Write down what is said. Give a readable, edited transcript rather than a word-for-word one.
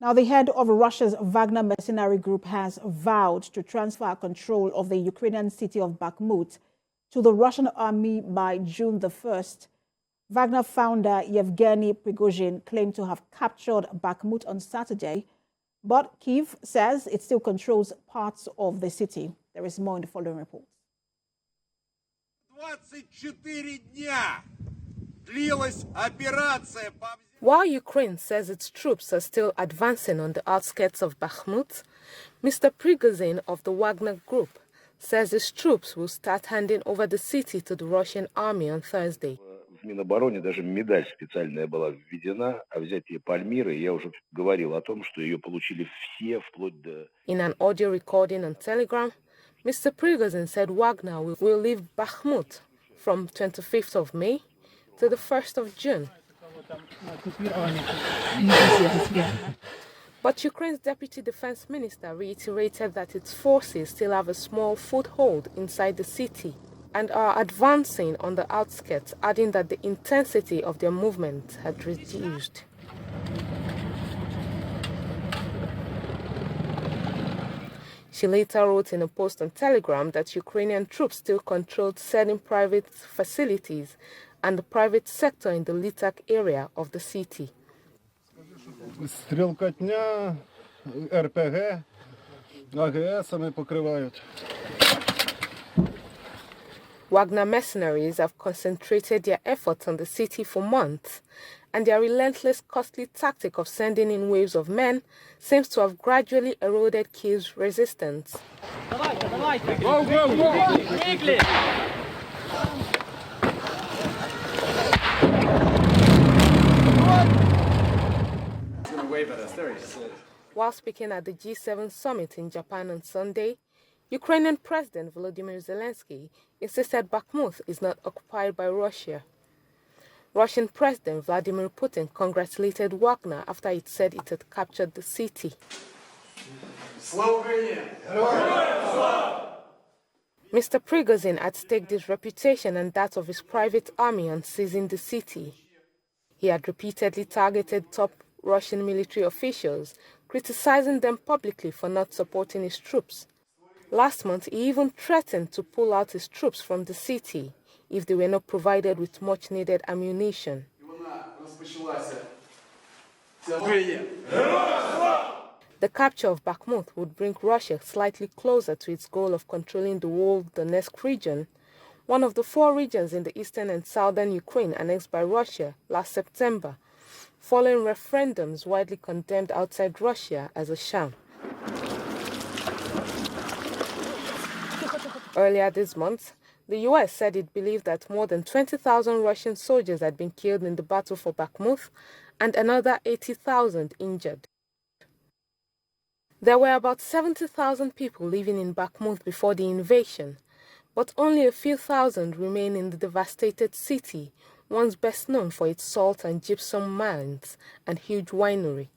Now, the head of Russia's Wagner mercenary group has vowed to transfer control of the Ukrainian city of Bakhmut to the Russian army by June the 1st. Wagner founder Yevgeny Prigozhin claimed to have captured Bakhmut on Saturday, but Kyiv says it still controls parts of the city. There is more in the following report. 24 дня длилась операция по... While Ukraine says its troops are still advancing on the outskirts of Bakhmut, Mr. Prigozhin of the Wagner Group says his troops will start handing over the city to the Russian army on Thursday. В Минобороне даже медаль специальная была введена о взятии Пальмиры. Я уже говорил о том, что ее получили все, вплоть до... In an audio recording on Telegram, Mr. Prigozhin said Wagner will leave Bakhmut from 25th of May to the 1st of June. But Ukraine's Deputy Defense Minister reiterated that its forces still have a small foothold inside the city and are advancing on the outskirts, adding that the intensity of their movement had reduced. She later wrote in a post on Telegram that Ukrainian troops still controlled certain private facilities and the private sector in the Litak area of the city. Стрелкотня, РПГ, АГСами покривають. Wagner mercenaries have concentrated their efforts on the city for months, and their relentless, costly tactic of sending in waves of men seems to have gradually eroded Kyiv's resistance. Go, go, go! While speaking at the G7 summit in Japan on Sunday, Ukrainian President Volodymyr Zelensky insisted Bakhmut is not occupied by Russia. Russian President Vladimir Putin congratulated Wagner after it said it had captured the city. Mr. Prigozhin had staked his reputation and that of his private army on seizing the city. He had repeatedly targeted top Russian military officials, criticizing them publicly for not supporting his troops. Last month, he even threatened to pull out his troops from the city if they were not provided with much-needed ammunition. The capture of Bakhmut would bring Russia slightly closer to its goal of controlling the whole Donetsk region, one of the 4 regions in the eastern and southern Ukraine annexed by Russia last September, following referendums widely condemned outside Russia as a sham. Earlier this month, the US said it believed that more than 20,000 Russian soldiers had been killed in the battle for Bakhmut and another 80,000 injured. There were about 70,000 people living in Bakhmut before the invasion, but only a few thousand remain in the devastated city, once best known for its salt and gypsum mines and huge winery.